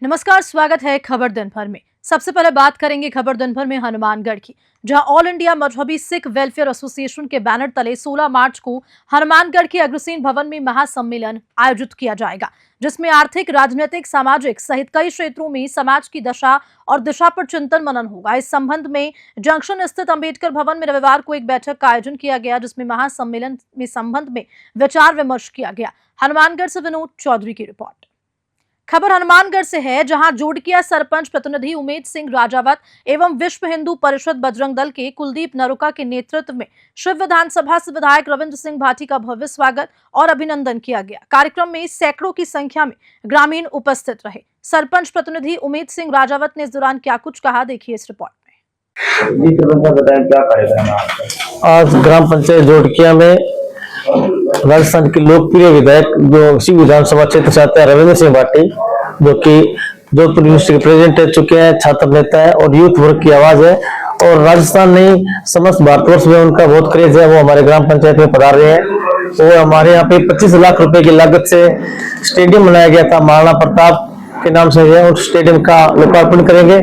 नमस्कार, स्वागत है खबर दिन भर में। सबसे पहले बात करेंगे खबर दिन भर में हनुमानगढ़ की, जहां ऑल इंडिया मजहबी सिख वेलफेयर एसोसिएशन के बैनर तले 16 मार्च को हनुमानगढ़ के अग्रसेन भवन में महासम्मेलन आयोजित किया जाएगा, जिसमें आर्थिक, राजनीतिक, सामाजिक सहित कई क्षेत्रों में समाज की दशा और दिशा पर चिंतन मनन होगा। इस संबंध में जंक्शन स्थित अंबेडकर भवन में रविवार को एक बैठक का आयोजन किया गया, जिसमें महासम्मेलन में संबंध में विचार विमर्श किया गया। हनुमानगढ़ से विनोद चौधरी की रिपोर्ट। खबर हनुमानगढ़ से है, जहां जोड़किया सरपंच प्रतिनिधि उमेद सिंह राजावत एवं विश्व हिंदू परिषद बजरंग दल के कुलदीप नरुका के नेतृत्व में शिव विधानसभा से विधायक रविंद्र सिंह भाटी का भव्य स्वागत और अभिनंदन किया गया। कार्यक्रम में सैकड़ों की संख्या में ग्रामीण उपस्थित रहे। सरपंच प्रतिनिधि उमेद सिंह राजावत ने इस दौरान क्या कुछ कहा, देखिए इस रिपोर्ट में। आज ग्राम पंचायत जोड़किया में राजस्थान के लोकप्रिय विधायक जो इसी विधानसभा क्षेत्र से आते हैं रविंद्र सिंह भाटी, जो कि जोधपुर यूनिवर्सिटी के प्रेसिडेंट रह चुके हैं, छात्र नेता है और यूथ वर्ग की आवाज है और राजस्थान नहीं समस्त भारतवर्ष में उनका बहुत क्रेज है। वो हमारे ग्राम पंचायत में पधार रहे हैं। वो हमारे यहाँ पे 25 लाख रुपए की लागत से स्टेडियम बनाया गया था, महाराणा प्रताप के नाम से है, और स्टेडियम का लोकार्पण करेंगे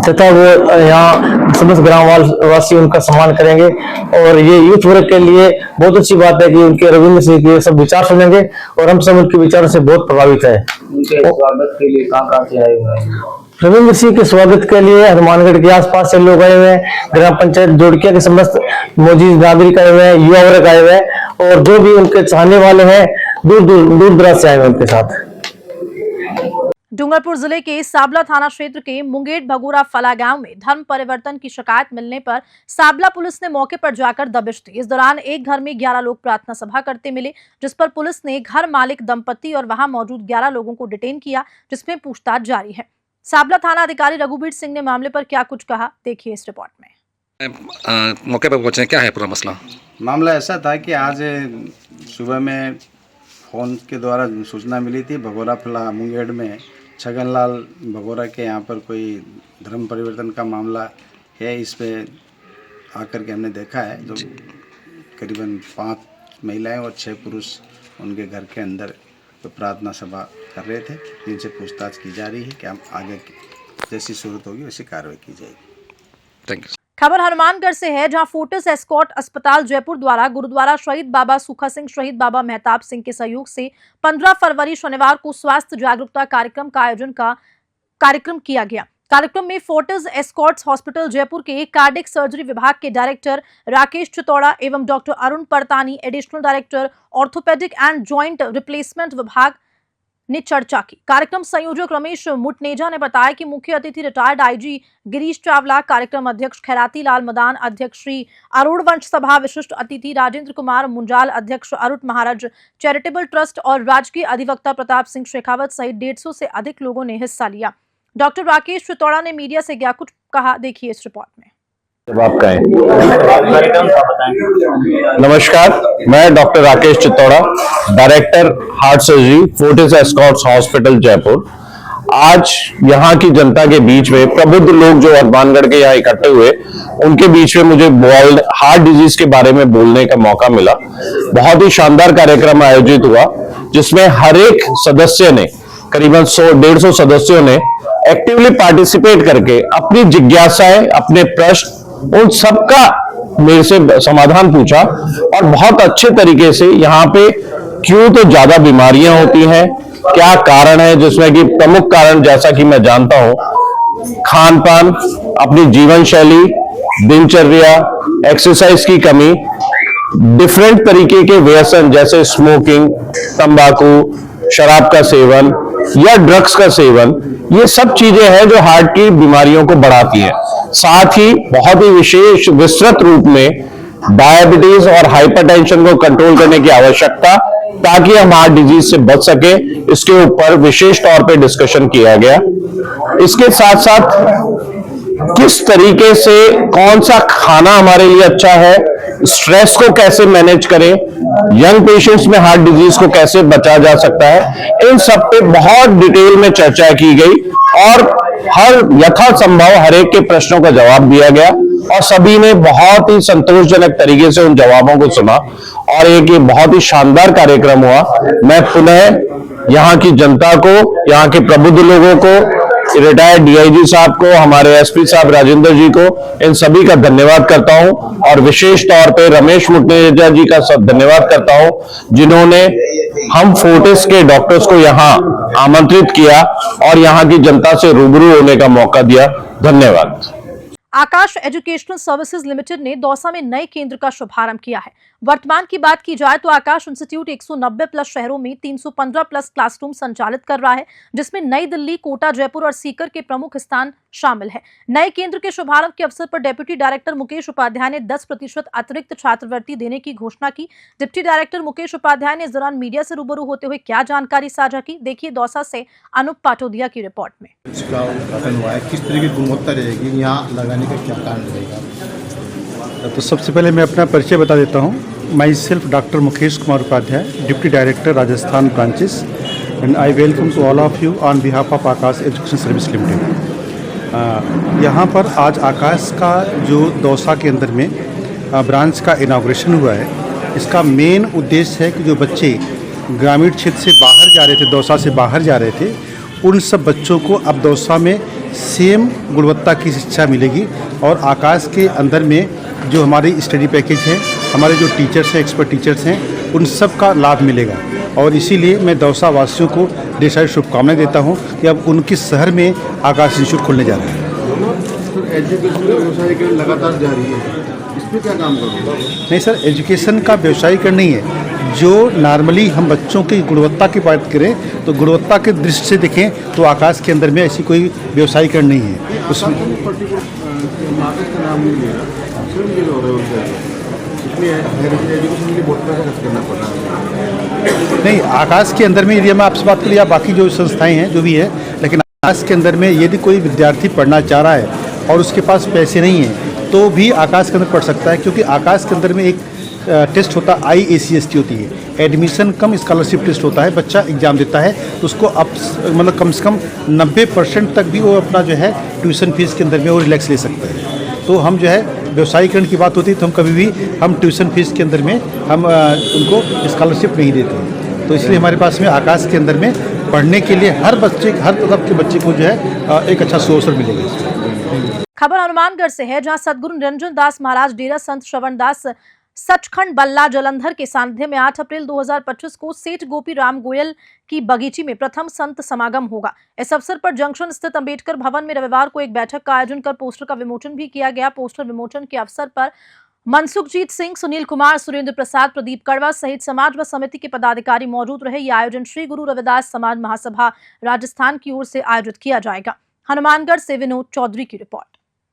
तथा वो यहाँ समस्त ग्राम वासी उनका सम्मान करेंगे। और ये यूथ वर्ग के लिए बहुत अच्छी बात है कि उनके रविंद्र सिंह के सब विचार सुनेंगे और हम सब उनके विचारों से बहुत प्रभावित है। उनके स्वागत के लिए कहाँ से आए हुए हैं? रविंद्र सिंह के स्वागत के लिए हनुमानगढ़ के आसपास से लोग आए हुए हैं, ग्राम पंचायत जोड़किया के समस्त मौजूद नागरिक आए हुए हैं, युवा वर्ग आए हुए हैं और जो भी उनके चाहने वाले हैं दूर दराज से आए हुए उनके साथ। डूंगरपुर जिले के साबला थाना क्षेत्र के मुंगेट भगोरा फला गांव में धर्म परिवर्तन की शिकायत मिलने पर साबला पुलिस ने मौके पर जाकर दबिश दी। इस दौरान एक घर में 11 लोग प्रार्थना सभा करते मिले, जिस पर पुलिस ने घर मालिक दंपति और वहां मौजूद 11 लोगों को डिटेन किया, जिसमें पूछताछ जारी है। साबला थाना अधिकारी रघुबीर सिंह ने मामले पर क्या कुछ कहा, देखिए इस रिपोर्ट में। मौके पर पहुंचे, क्या है पूरा मसला? मामला ऐसा था कि आज सुबह में फ़ोन के द्वारा सूचना मिली थी भगोरा फला मुंगेड़ में छगनलाल भगोरा के यहाँ पर कोई धर्म परिवर्तन का मामला है। इस पे आकर के हमने देखा है जो करीबन 5 महिलाएं और 6 पुरुष उनके घर के अंदर तो प्रार्थना सभा कर रहे थे, जिनसे पूछताछ की जा रही है कि हम आगे जैसी सूरत होगी वैसी कार्रवाई की जाएगी। Thank you. खबर हनुमानगढ़ से है, जहां फोर्टिस एस्कॉर्ट अस्पताल जयपुर द्वारा गुरुद्वारा शहीद बाबा सूखा सिंह, शहीद बाबा मेहताब सिंह के सहयोग से 15 फरवरी शनिवार को स्वास्थ्य जागरूकता कार्यक्रम का आयोजन किया गया। कार्यक्रम में फोर्टिस एस्कॉर्ट्स हॉस्पिटल जयपुर के कार्डिक सर्जरी विभाग के डायरेक्टर राकेश चितौड़ा एवं doctor Arun Partani, additional director orthopaedic and joint replacement विभाग ने चर्चा की। कार्यक्रम संयोजक रमेश मुटनेजा ने बताया कि मुख्य अतिथि रिटायर्ड आईजी गिरीश चावला, कार्यक्रम अध्यक्ष खैराती लाल मदान, अध्यक्ष श्री अरुण वंश सभा, विशिष्ट अतिथि राजेंद्र कुमार मुंजाल, अध्यक्ष अरुण महाराज चैरिटेबल ट्रस्ट और राजकीय अधिवक्ता प्रताप सिंह शेखावत सहित 150 से अधिक लोगों ने हिस्सा लिया। डॉक्टर राकेश चितौड़ा ने मीडिया से क्या कुछ कहा, देखिए इस रिपोर्ट में। आपका है। नमस्कार, मैं doctor Rakesh Chittora, director heart surgery Fortis Escorts hospital Jaipur. आज यहाँ की जनता के बीच में प्रबुद्ध लोग जो हनुमानगढ़ के यहाँ इकट्ठे हुए, उनके बीच में मुझे वर्ल्ड हार्ट डिजीज के बारे में बोलने का मौका मिला। बहुत ही शानदार कार्यक्रम आयोजित हुआ, जिसमें हर एक सदस्य ने करीबन 100-150 सदस्यों ने एक्टिवली पार्टिसिपेट करके अपनी जिज्ञासाएं, अपने प्रश्न, उन सबका मेरे से समाधान पूछा और बहुत अच्छे तरीके से यहाँ पे क्यों तो ज्यादा बीमारियां होती हैं, क्या कारण है, जिसमें कि प्रमुख कारण जैसा कि मैं जानता हूं खान पान, अपनी जीवन शैली, दिनचर्या, एक्सरसाइज की कमी, डिफरेंट तरीके के व्यसन जैसे स्मोकिंग, तंबाकू, शराब का सेवन या ड्रग्स का सेवन, ये सब चीजें हैं जो हार्ट की बीमारियों को बढ़ाती हैं। साथ ही बहुत ही विशेष विस्तृत रूप में डायबिटीज और हाइपरटेंशन को कंट्रोल करने की आवश्यकता, ताकि हम हार्ट डिजीज से बच सके, इसके ऊपर विशेष तौर पे डिस्कशन किया गया। इसके साथ साथ किस तरीके से कौन सा खाना हमारे लिए अच्छा है, स्ट्रेस को कैसे मैनेज करें, यंग पेशेंट्स में हार्ट डिजीज को कैसे बचा जा सकता है, इन सब पे बहुत डिटेल में चर्चा की गई और हर यथासंभव हर एक के प्रश्नों का जवाब दिया गया और सभी ने बहुत ही संतोषजनक तरीके से उन जवाबों को सुना और एक ये बहुत ही शानदार कार्यक्रम हुआ। मैं पुनः यहाँ की जनता को, यहाँ के प्रबुद्ध लोगों को, रिटायर्ड डीआईजी साहब को, हमारे एसपी साहब राजेंद्र जी को, इन सभी का धन्यवाद करता हूं और विशेष तौर पे रमेश मुटनेजा जी का सब धन्यवाद करता हूं जिन्होंने हम फोर्टिस के डॉक्टर्स को यहाँ आमंत्रित किया और यहाँ की जनता से रूबरू होने का मौका दिया। धन्यवाद। आकाश एजुकेशनल सर्विसेज लिमिटेड ने दौसा में नए केंद्र का शुभारंभ किया है। वर्तमान की बात की जाए तो आकाश इंस्टीट्यूट 190 प्लस शहरों में 315 प्लस क्लासरूम संचालित कर रहा है, जिसमें नई दिल्ली, कोटा, जयपुर और सीकर के प्रमुख स्थान शामिल है। नए केंद्र के शुभारंभ के अवसर पर डेप्यूटी डायरेक्टर मुकेश उपाध्याय ने 10% अतिरिक्त छात्रवृत्ति देने की घोषणा की। डिप्टी डायरेक्टर मुकेश उपाध्याय ने इस दौरान मीडिया से रूबरू होते हुए क्या जानकारी साझा की, देखिए दौसा से अनुप पाटोदिया की रिपोर्ट में। इसका उद्घाटन हुआ है, किस तरह की गुणवत्ता रहेगी, यहाँ लगाने का क्या कारण रहेगा? तो सबसे पहले मैं अपना परिचय बता देता हूँ। Myself doctor Mukesh Kumar Upadhyay, deputy director Rajasthan branches, and I welcome to all of you on behalf of Aakash education service limited. यहाँ पर आज आकाश का जो दौसा के अंदर में ब्रांच का इनाग्रेशन हुआ है, इसका मेन उद्देश्य है कि जो बच्चे ग्रामीण क्षेत्र से बाहर जा रहे थे, दौसा से बाहर जा रहे थे, उन सब बच्चों को अब दौसा में सेम गुणवत्ता की शिक्षा मिलेगी और आकाश के अंदर में जो हमारी स्टडी पैकेज है, हमारे जो टीचर्स हैं, एक्सपर्ट टीचर्स हैं, उन सब का लाभ मिलेगा। और इसीलिए मैं दौसा वासियों को ढेर सारी शुभकामनाएं देता हूं कि अब उनके शहर में आकाश इंस्टीट्यूट खुलने जा रहा है। तो एजुकेशन व्यवसाय के लगातार जारी है, इसमें क्या काम करोगे? नहीं सर, एजुकेशन का व्यवसायीकरण नहीं है। जो नॉर्मली हम बच्चों की गुणवत्ता की बात करें तो गुणवत्ता के दृष्टि से देखें तो आकाश के अंदर में ऐसी कोई व्यवसायीकरण नहीं है। उसमें नहीं, आकाश के अंदर में यदि मैं आपसे बात करूँ या बाकी जो संस्थाएं हैं जो भी है, लेकिन आकाश के अंदर में यदि कोई विद्यार्थी पढ़ना चाह रहा है और उसके पास पैसे नहीं हैं तो भी आकाश के अंदर पढ़ सकता है, क्योंकि आकाश के अंदर में एक टेस्ट होता है, IACST होती है, एडमिशन कम स्कॉलरशिप टेस्ट होता है। बच्चा एग्जाम देता है तो उसको अब मतलब कम से कम 90% तक भी वो अपना जो है ट्यूशन फीस के अंदर में वो रिलैक्स ले सकता है। तो हम जो है व्यवसायीकरण की बात होती है तो हम कभी भी हम ट्यूशन फीस के अंदर में हम उनको स्कॉलरशिप नहीं देते। तो इसलिए हमारे पास में आकाश के अंदर में पढ़ने के लिए हर तबके के बच्चे को जो है एक अच्छा सोर्स मिलेगा। खबर हनुमानगढ़ से है, जहां सदगुरु निरंजन दास महाराज डेरा संत श्रवण दास सचखंड बल्ला जलंधर के सानिध्य में 8 अप्रैल 2025 को सेठ गोपी राम गोयल की बगीची में प्रथम संत समागम होगा। इस अवसर पर जंक्शन स्थित अंबेडकर भवन में रविवार को एक बैठक का आयोजन कर पोस्टर का विमोचन भी किया गया। पोस्टर विमोचन के अवसर पर मनसुखजीत सिंह, सुनील कुमार, सुरेंद्र प्रसाद, प्रदीप कड़वा सहित समाज व समिति के पदाधिकारी मौजूद रहे। यह आयोजन श्री गुरु रविदास समाज महासभा राजस्थान की ओर से आयोजित किया जाएगा। हनुमानगढ़ से विनोद चौधरी की रिपोर्ट।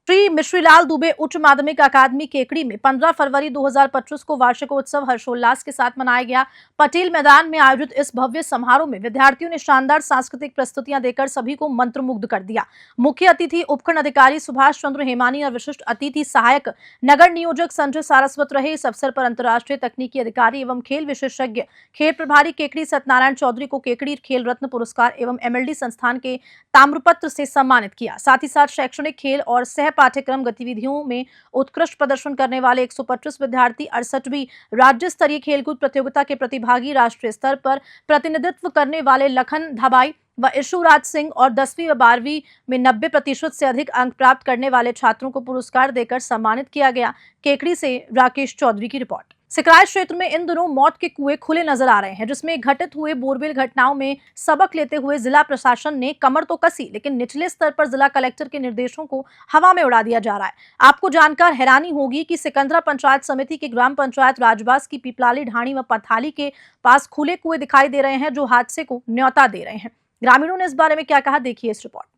श्री मिश्रीलाल दुबे उच्च माध्यमिक अकादमी केकड़ी में 15 फरवरी 2025 को वार्षिकोत्सव हर्षोल्लास के साथ मनाया गया। पटेल मैदान में आयोजित इस भव्य समारोह में विद्यार्थियों ने शानदार सांस्कृतिक प्रस्तुतियां देकर सभी को मंत्रमुग्ध कर दिया। मुख्य अतिथि उपखंड अधिकारी सुभाष चंद्र हेमानी और विशिष्ट अतिथि सहायक नगर नियोजक संजय सारस्वत रहे। इस अवसर पर अंतर्राष्ट्रीय तकनीकी अधिकारी एवं खेल विशेषज्ञ खेल प्रभारी केकड़ी सत्यनारायण चौधरी को केकड़ी खेल रत्न पुरस्कार एवं MLD संस्थान के ताम्रपत्र से सम्मानित किया। साथ ही साथ शैक्षणिक, खेल और सह पाठ्यक्रम गतिविधियों में उत्कृष्ट प्रदर्शन करने वाले 125 विद्यार्थी 68वीं राज्य स्तरीय खेलकूद प्रतियोगिता के प्रतिभागी, राष्ट्रीय स्तर पर प्रतिनिधित्व करने वाले लखन धबाई व इशुराज सिंह और 10वीं व 12वीं में 90% से अधिक अंक प्राप्त करने वाले छात्रों को पुरस्कार देकर सम्मानित किया गया। केकड़ी से राकेश चौधरी की रिपोर्ट। सिकराय क्षेत्र में इन दिनों मौत के कुएं खुले नजर आ रहे हैं, जिसमें घटित हुए बोरवेल घटनाओं में सबक लेते हुए जिला प्रशासन ने कमर तो कसी, लेकिन निचले स्तर पर जिला कलेक्टर के निर्देशों को हवा में उड़ा दिया जा रहा है। आपको जानकर हैरानी होगी कि सिकंदरा पंचायत समिति के ग्राम पंचायत राजबास की पिपलाली ढाणी व पथाली के पास खुले कुएं दिखाई दे रहे हैं, जो हादसे को न्योता दे रहे हैं। ग्रामीणों ने इस बारे में क्या कहा, देखिए इस रिपोर्ट में।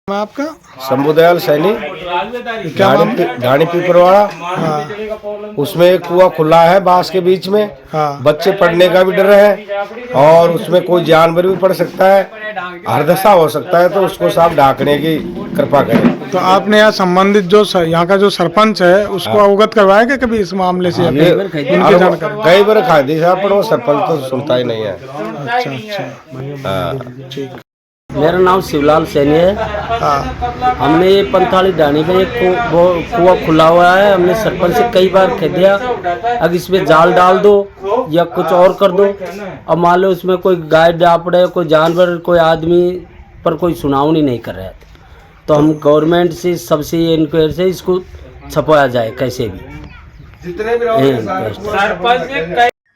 आपका शंभुदयाल सैनी, ढाणी पिपरवाड़ा। उसमें एक कुआं खुला है बांस के बीच में। बच्चे पड़ने का भी डर है और उसमें कोई जानवर भी पड़ सकता है, हर दशा हो सकता है, तो उसको साफ ढाकने की कृपा करें। तो आपने यहाँ संबंधित जो यहाँ का जो सरपंच है उसको अवगत करवाया क्या कभी इस मामले से? कई बार खादी साहब, पर वो सरपंच तो सुनता ही नहीं है। अच्छा। मेरा नाम शिवलाल सैनी है, हमने ये पंथाली ढाणी पे एक कुआ खुला हुआ है, हमने सरपंच से कई बार कह दिया अगर इसमें जाल डाल दो या कुछ और कर दो। अब मान लो उसमें कोई गाय डाल पड़े, कोई जानवर, कोई आदमी पर कोई सुनावनी नहीं कर रहा था, तो हम गवर्नमेंट से सबसे इंक्वायरी से इसको छपवाया जाए कैसे भी।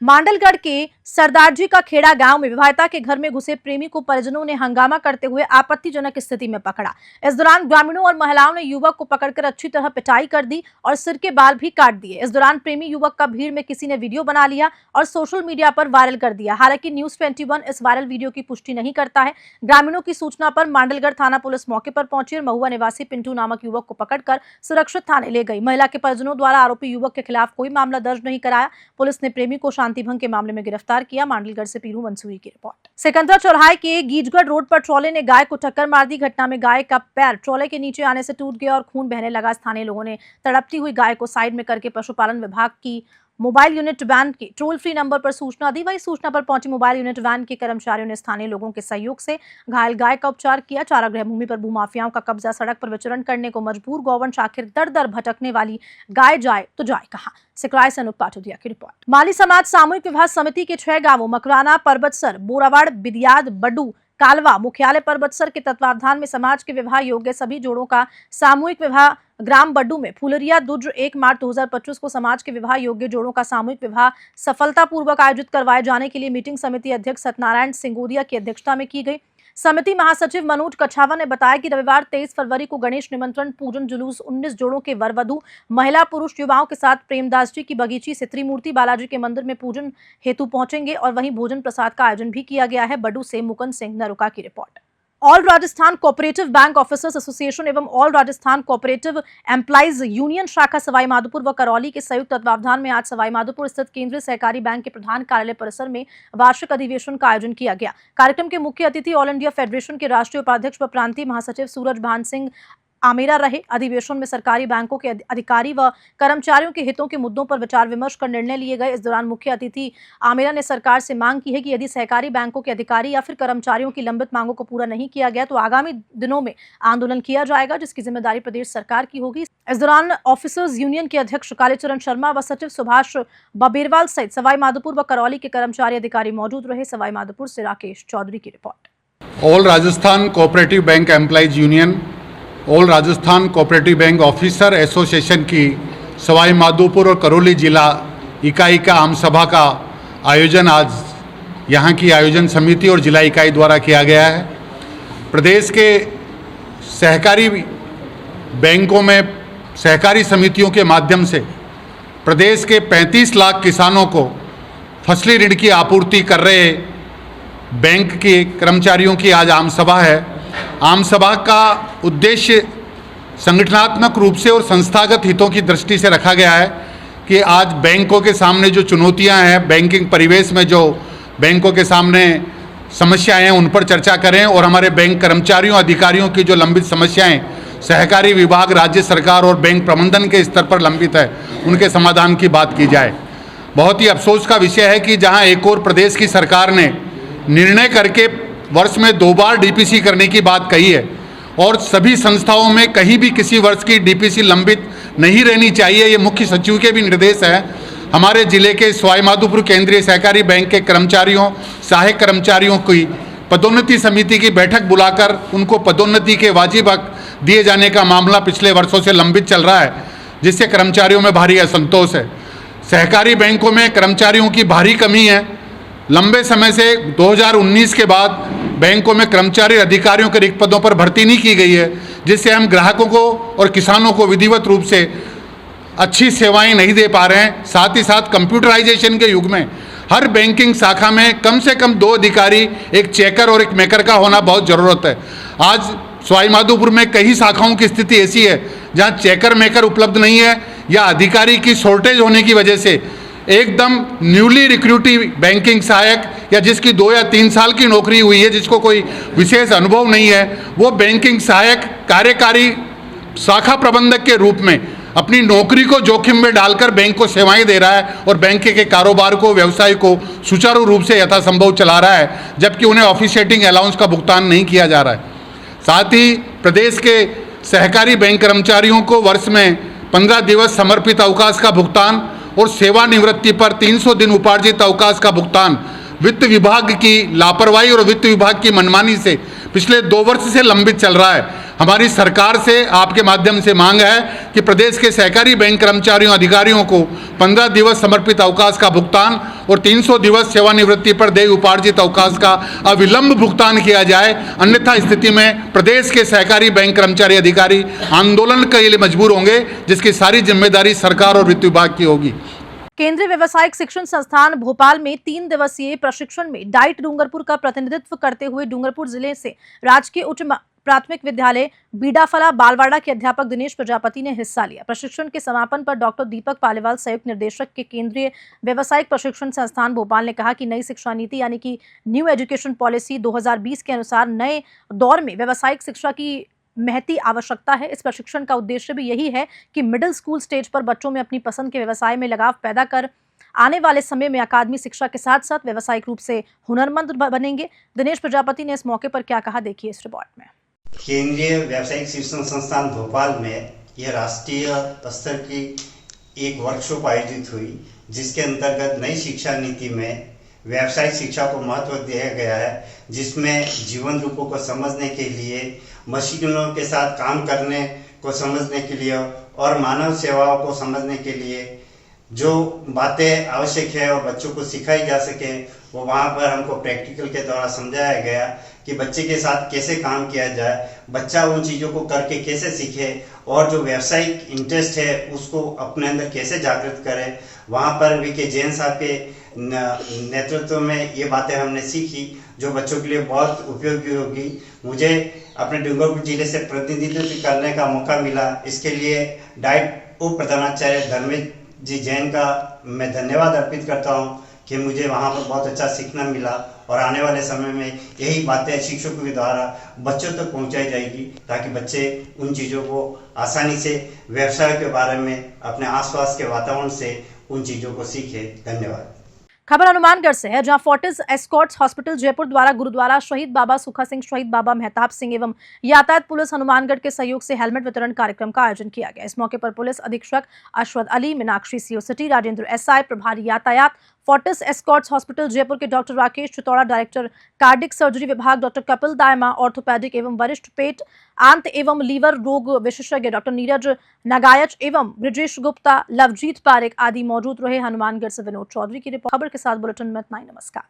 मांडलगढ़ के सरदारजी का खेड़ा गांव में विवाहिता के घर में घुसे प्रेमी को परिजनों ने हंगामा करते हुए आपत्तिजनक स्थिति में पकड़ा। इस दौरान ग्रामीणों और महिलाओं ने युवक को पकड़कर अच्छी तरह पिटाई कर दी और सिर के बाल भी काट दिए। इस दौरान प्रेमी युवक का भीड़ में किसी ने वीडियो बना लिया और सोशल मीडिया पर वायरल कर दिया। हालांकि न्यूज 21 इस वायरल वीडियो की पुष्टि नहीं करता है। ग्रामीणों की सूचना पर मांडलगढ़ थाना पुलिस मौके पर पहुंची और महुआ निवासी पिंटू नामक युवक को पकड़कर सुरक्षित थाने ले गई। महिला के परिजनों द्वारा आरोपी युवक के खिलाफ कोई मामला दर्ज नहीं कराया। पुलिस ने प्रेमी को शांति भंग के मामले में गिरफ्तार किया। मांडलगढ़ से पीरू मंसूरी की रिपोर्ट। सिकंदरा चौराहे के गीजगढ़ रोड पर ट्रॉले ने गाय को टक्कर मार दी। घटना में गाय का पैर ट्रॉले के नीचे आने से टूट गया और खून बहने लगा। स्थानीय लोगों ने तड़पती हुई गाय को साइड में करके पशुपालन विभाग की मोबाइल यूनिट वैन के टोल फ्री नंबर पर सूचना दी। वही सूचना पर पहुंची मोबाइल यूनिट वैन के कर्मचारियों ने स्थानीय लोगों के सहयोग से घायल गाय का उपचार किया। चारागृह भूमि पर भूमाफियाओं का कब्जा, सड़क पर विचरण करने को मजबूर गौवंश, आखिर दर दर भटकने वाली गाय जाए तो जाए कहां। सिकराय से अनूप पाटोदिया की रिपोर्ट। माली समाज सामूहिक विवाह समिति के 6 गांवों मकराना, परबतसर, बोरावाड़, बिदियाद, बड्डू, कालवा मुख्यालय परबतसर के तत्वावधान में समाज के विवाह योग्य सभी जोड़ों का सामूहिक विवाह ग्राम बड्डू में फुलरिया दुर्ज 1 मार्च 2025 को समाज के विवाह योग्य जोड़ों का सामूहिक विवाह सफलतापूर्वक आयोजित करवाए जाने के लिए मीटिंग समिति अध्यक्ष सत्यनारायण सिंगोदिया की अध्यक्षता में की गई। समिति महासचिव मनोज कछावा ने बताया कि रविवार 23 फरवरी को गणेश निमंत्रण पूजन जुलूस 19 जोड़ों के वर वधू महिला पुरुष युवाओं के साथ प्रेमदास जी की बगीची से त्रिमूर्ति बालाजी के मंदिर में पूजन हेतु पहुंचेंगे और वहीं भोजन प्रसाद का आयोजन भी किया गया है। बड्डू से मुकुंद सिंह नरुका की report. All Rajasthan cooperative bank officers association एवं all Rajasthan cooperative employees union शाखा सवाई माधोपुर व करौली के संयुक्त तत्वावधान में आज सवाई माधोपुर स्थित केंद्रीय सहकारी बैंक के प्रधान कार्यालय परिसर में वार्षिक अधिवेशन का आयोजन किया गया। कार्यक्रम के मुख्य अतिथि ऑल इंडिया फेडरेशन के राष्ट्रीय उपाध्यक्ष व प्रांतीय महासचिव सूरज भान सिंह आमेरा रहे। अधिवेशन में सरकारी बैंकों के अधिकारी व कर्मचारियों के हितों के मुद्दों पर विचार विमर्श कर निर्णय लिए गए। इस दौरान मुख्य अतिथि आमेरा ने सरकार से मांग की है कि यदि सहकारी बैंकों के अधिकारी या फिर कर्मचारियों की लंबित मांगों को पूरा नहीं किया गया तो आगामी दिनों में आंदोलन किया जाएगा, जिसकी जिम्मेदारी प्रदेश सरकार की होगी। इस दौरान ऑफिसर्स यूनियन के अध्यक्ष कालीचरण शर्मा व सचिव सुभाष बबेरवाल सहित सवाई माधोपुर व करौली के कर्मचारी अधिकारी मौजूद रहे। सवाई माधोपुर से राकेश चौधरी की report. All Rajasthan cooperative bank employees union, all Rajasthan cooperative bank officer association की सवाई माधोपुर और करौली जिला इकाई का आम सभा का आयोजन आज यहाँ की आयोजन समिति और जिला इकाई द्वारा किया गया है। प्रदेश के सहकारी बैंकों में सहकारी समितियों के माध्यम से प्रदेश के 35 लाख किसानों को फसली ऋण की आपूर्ति कर रहे बैंक के कर्मचारियों की आज आम सभा है। आम सभा का उद्देश्य संगठनात्मक रूप से और संस्थागत हितों की दृष्टि से रखा गया है कि आज बैंकों के सामने जो चुनौतियां हैं, बैंकिंग परिवेश में जो बैंकों के सामने समस्याएं हैं, उन पर चर्चा करें और हमारे बैंक कर्मचारियों अधिकारियों की जो लंबित समस्याएं सहकारी विभाग, राज्य सरकार और बैंक प्रबंधन के स्तर पर लंबित है, उनके समाधान की बात की जाए। बहुत ही अफसोस का विषय है कि जहां एक और प्रदेश की सरकार ने निर्णय करके वर्ष में 2 बार डीपीसी करने की बात कही है और सभी संस्थाओं में कहीं भी किसी वर्ष की डीपीसी लंबित नहीं रहनी चाहिए, ये मुख्य सचिव के भी निर्देश है। हमारे जिले के सवाई माधोपुर केंद्रीय सहकारी बैंक के कर्मचारियों, सहायक कर्मचारियों की पदोन्नति समिति की बैठक बुलाकर उनको पदोन्नति के वाजिब हक दिए जाने का मामला पिछले वर्षों से लंबित चल रहा है, जिससे कर्मचारियों में भारी असंतोष है। सहकारी बैंकों में कर्मचारियों की भारी कमी है। लंबे समय से 2019 के बाद बैंकों में कर्मचारी अधिकारियों के रिक्त पदों पर भर्ती नहीं की गई है, जिससे हम ग्राहकों को और किसानों को विधिवत रूप से अच्छी सेवाएं नहीं दे पा रहे हैं। साथ ही साथ कंप्यूटराइजेशन के युग में हर बैंकिंग शाखा में कम से कम 2 अधिकारी, एक चेकर और एक मेकर का होना बहुत ज़रूरत है। आज सवाई माधोपुर में कई शाखाओं की स्थिति ऐसी है जहां चेकर मेकर उपलब्ध नहीं है या अधिकारी की शॉर्टेज होने की वजह से एकदम न्यूली रिक्रूटिव बैंकिंग सहायक या जिसकी 2 या 3 साल की नौकरी हुई है, जिसको कोई विशेष अनुभव नहीं है, वो बैंकिंग सहायक कार्यकारी शाखा प्रबंधक के रूप में अपनी नौकरी को जोखिम में डालकर बैंक को सेवाएं दे रहा है और बैंक के कारोबार को, व्यवसाय को सुचारू रूप से यथासंभव चला रहा है, जबकि उन्हें ऑफिशिएटिंग अलाउंस का भुगतान नहीं किया जा रहा है। साथ ही प्रदेश के सहकारी बैंक कर्मचारियों को वर्ष में 15 दिवस समर्पित अवकाश का भुगतान और सेवानिवृत्ति पर 300 दिन उपार्जित अवकाश का भुगतान वित्त विभाग की लापरवाही और वित्त विभाग की मनमानी से पिछले 2 वर्ष से लंबित चल रहा है। हमारी सरकार से आपके माध्यम से मांग है कि प्रदेश के सहकारी बैंक कर्मचारियों अधिकारियों को 15 दिवस समर्पित अवकाश का भुगतान और 300 दिवस सेवानिवृत्ति पर देय उपार्जित अवकाश का अविलंब भुगतान किया जाए। अन्यथा स्थिति में प्रदेश के सहकारी बैंक कर्मचारी अधिकारी आंदोलन के लिए मजबूर होंगे, जिसकी सारी जिम्मेदारी सरकार और वित्त विभाग की होगी। केंद्रीय व्यावसायिक शिक्षण संस्थान भोपाल में 3 दिवसीय प्रशिक्षण में डाइट डूंगरपुर का प्रतिनिधित्व करते हुए डूंगरपुर जिले से राजकीय उच्च प्राथमिक विद्यालय बीडाफला बालवाड़ा के अध्यापक दिनेश प्रजापति ने हिस्सा लिया। प्रशिक्षण के समापन पर डॉक्टर दीपक पालीवाल संयुक्त निर्देशक के केंद्रीय व्यावसायिक प्रशिक्षण संस्थान भोपाल ने कहा कि नई शिक्षा नीति यानी कि न्यू एजुकेशन पॉलिसी 2020 के अनुसार नए दौर में व्यावसायिक शिक्षा की महती आवश्यकता है। इस प्रशिक्षण का उद्देश्य भी यही है कि मिडिल स्कूल स्टेज पर बच्चों में अपनी पसंद के व्यवसाय में लगाव पैदा कर आने वाले समय में अकादमी शिक्षा के साथ साथ व्यावसायिक रूप से हुनरमंद बनेंगे। दिनेश प्रजापति ने इस मौके पर क्या कहा, देखिए इस रिपोर्ट में। केंद्रीय व्यावसायिक शिक्षण संस्थान भोपाल में यह राष्ट्रीय स्तर की एक वर्कशॉप आयोजित हुई, जिसके अंतर्गत नई शिक्षा नीति में व्यावसायिक शिक्षा को महत्व दिया गया है, जिसमें जीवन रूपों को समझने के लिए, मशीनों के साथ काम करने को समझने के लिए और मानव सेवाओं को समझने के लिए जो बातें आवश्यक है और बच्चों को सिखाई जा सके, वो वहाँ पर हमको प्रैक्टिकल के द्वारा समझाया गया कि बच्चे के साथ कैसे काम किया जाए, बच्चा उन चीज़ों को करके कैसे सीखे और जो व्यावसायिक इंटरेस्ट है उसको अपने अंदर कैसे जागृत करे। वहाँ पर वीके जैन साहब के नेतृत्व में ये बातें हमने सीखी, जो बच्चों के लिए बहुत उपयोगी होगी। मुझे अपने डूंगरपुर जिले से प्रतिनिधित्व करने का मौका मिला, इसके लिए डाइट उप प्रधानाचार्य धर्मेश जी जैन का मैं धन्यवाद अर्पित करता हूँ कि मुझे वहाँ पर बहुत अच्छा सीखना मिला और आने वाले समय में यही बातें शिक्षकों के द्वारा बच्चों तक पहुँचाई जाएगी, ताकि बच्चे उन चीज़ों को आसानी से व्यवसाय के बारे में अपने आसपास के वातावरण से उन चीज़ों को सीखे। धन्यवाद। खबर हनुमानगढ़ से है, जहां फोर्टिस एस्कॉर्ट्स हॉस्पिटल जयपुर द्वारा गुरुद्वारा शहीद बाबा सुखा सिंह, शहीद बाबा मेहताब सिंह एवं यातायात पुलिस हनुमानगढ़ के सहयोग से हेलमेट वितरण कार्यक्रम का आयोजन किया गया। इस मौके पर पुलिस अधीक्षक अशरद Ali, Meenakshi CO city, Rajendra SI, प्रभारी यातायात फोर्टिस एस्कॉर्ट्स हॉस्पिटल जयपुर के doctor Rakesh Chittora, director cardiac surgery विभाग डॉक्टर कपिल दायमा, ऑर्थोपेडिक एवं वरिष्ठ पेट, आंत एवं लीवर रोग विशेषज्ञ डॉक्टर नीरज नगायच एवं ब्रिजेश गुप्ता, लवजीत पारेख आदि मौजूद रहे। हनुमानगढ़ से विनोद चौधरी की रिपोर्ट। खबर के साथ बुलेटिन में इतना ही। नमस्कार।